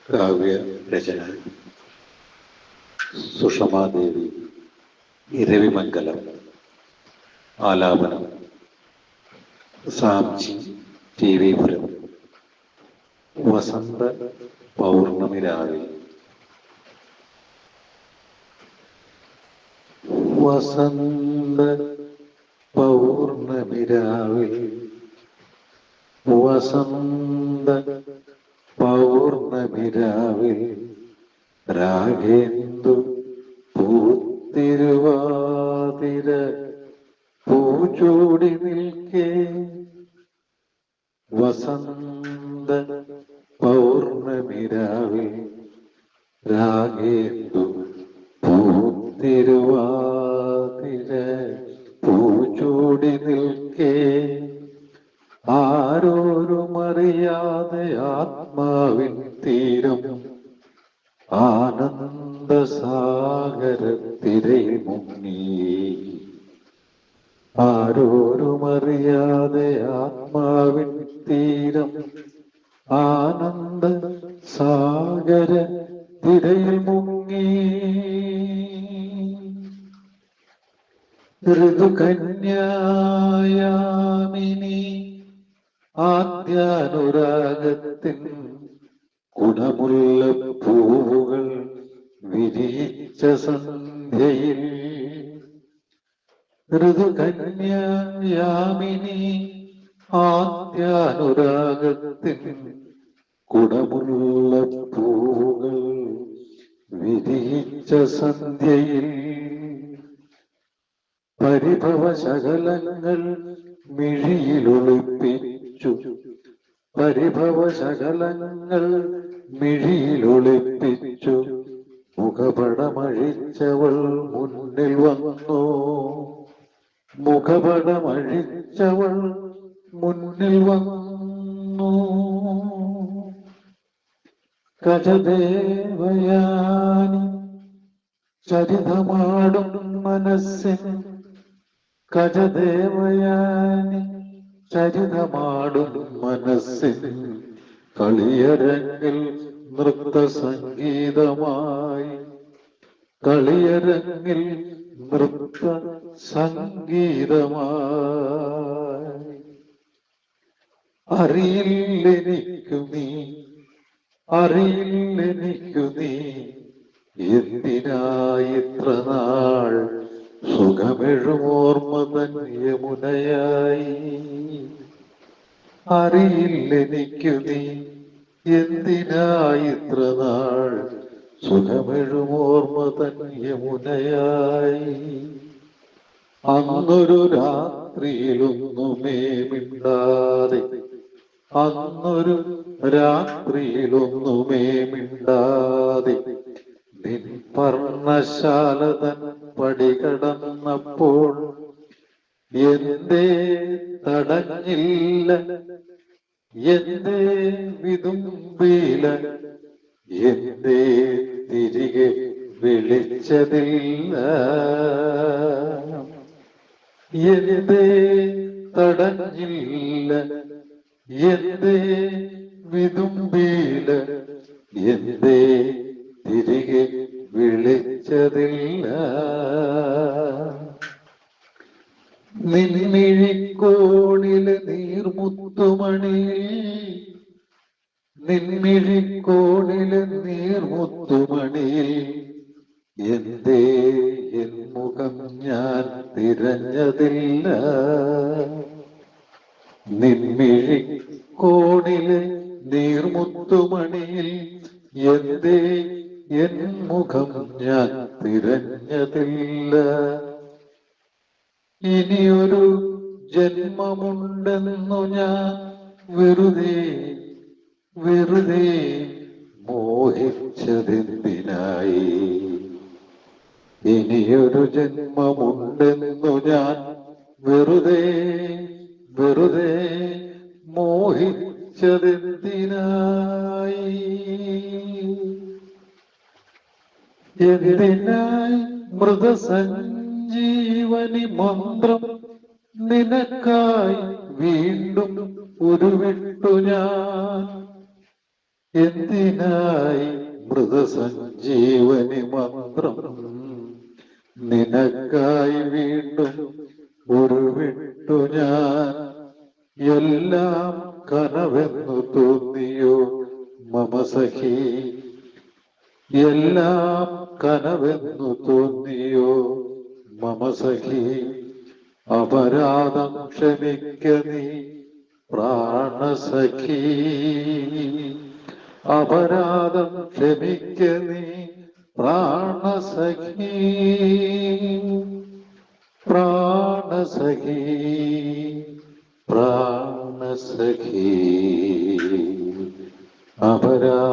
കാവ്യ രചന സുഷമാദേവി. ഇരവിമംഗലം. ആലാപനം Samji T V പുരം. വസന്ത പൗർണമി രാവിൽ. വസന്ത പൗർണമി രാവിൽ, വസന്ത പൗർണമി രാവിൽ, രാഗേന്ദു പൂത്തിരുവാതിര പൂച്ചൂടി നിൽക്കേ. വസന്ത പൗർണമി രാവിൽ, രാഗേന്ദു പൂത്തിരുവാതിര പൂച്ചൂടി നിൽക്കേ. ആരോരുമറിയാതെ ആത്മാവിൻ തീരം ആനന്ദസാഗരത്തിരയിൽ മുങ്ങി. ആരോരുമറിയാതെ ആത്മാവിൻ തീരം ആനന്ദസാഗരത്തിരയിൽ മുങ്ങി. ഋതുകന്യായാമിനി ആദ്യാനുരാഗത്തിൻ കുടമുള്ള പൂവുകൾ വിരിയിച്ച സന്ധ്യയിൽ. ഋതുകന്യായാമിനി ആദ്യാനുരാഗത്തിൻ കുടമുള്ള പൂവുകൾ വിരിയിച്ച സന്ധ്യയിൽ. പരിഭവശകലങ്ങൾ മിഴിയിലൊളിപ്പിച്ചു, പരിഭവശകലങ്ങൾ മിഴിയിലൊളിപ്പിച്ചു. മുഖപടമഴിച്ചവൾ മുന്നിൽ വന്നു, മുഖപടമഴിച്ചവൾ മുന്നിൽ വന്നു. ഗജദേവയാനി ചരിതമാടും മനസ്സിൻ, ഗജദേവയാനി ചരിതമാടും മനസ്സിൻ. കളിയരങ്ങിൽ നൃത്തസംഗീതമായി, കളിയരങ്ങിൽ നൃത്തസംഗീതമായി. അറിയില്ലെനിക്കു നീ, അറിയില്ലെനിക്കു നീ എന്തിനായിത്ര നാൾ സുഖമെഴുമോർമ്മ തൻ യമുനയായി. അറിയില്ലെനിക്കു നീ എന്തിനായിത്ര നാൾ സുഖമെഴുമോർമ്മ തൻ യമുനയായി. അന്നൊരു രാത്രിയിലൊന്നുമേ മിണ്ടാതെ, അന്നൊരു രാത്രിയിലൊന്നുമേ മിണ്ടാതെ നിൻ പർണശാല തൻ പടികടന്നപ്പോൾ എന്തേ തടഞ്ഞില്ല, എന്തേ വിതുമ്പില, എന്തേ തിരികെ വിളിച്ചതില്ല, എന്തേ തടഞ്ഞില്ല, എന്തേ വിതുമ്പില, എന്തേ തിരികെ വിളിച്ചതില്ല. നിൻമിഴിക്കോണിലെ നീർമുത്തുമണി, നിൻമിഴിക്കോണിലെ നീർമുത്തുമണി, എന്തേ എൻ മുഖം ഞാൻ തിരഞ്ഞതില്ല. നിൻമിഴിക്കോണിലെ നീർമുത്തുമണിയിൽ എന്തേ എൻ മുഖം ഞാൻ തിരഞ്ഞതില്ല. ഇനിയൊരു ജന്മമുണ്ടെന്നു ഞാൻ വെറുതെ വെറുതെ മോഹിച്ചതെന്തിനായി. ഇനിയൊരു ജന്മമുണ്ടെന്നു ഞാൻ വെറുതെ വെറുതെ മോഹിച്ചതെന്തിനായി. എന്തിനായി മൃതസഞ്ജീവനി മന്ത്രം നിനക്കായി വീണ്ടും ഉരുവിട്ടു ഞാൻ. എന്തിനായി മൃതസഞ്ജീവനി മന്ത്രം നിനക്കായി വീണ്ടും ഉരുവിട്ടു ഞാൻ എല്ലാം കനവെന്നു തോന്നിയോ മമസഖി എല്ലാം കനവെന്നു തോന്നിയോ മമസഖി അപരാധം ക്ഷമിക്ക നീ പ്രാണസഖി അപരാധം ക്ഷമിക്ക നീ പ്രാണസഖി പ്രാണസഖി പ്രാണസഖി അപരാധം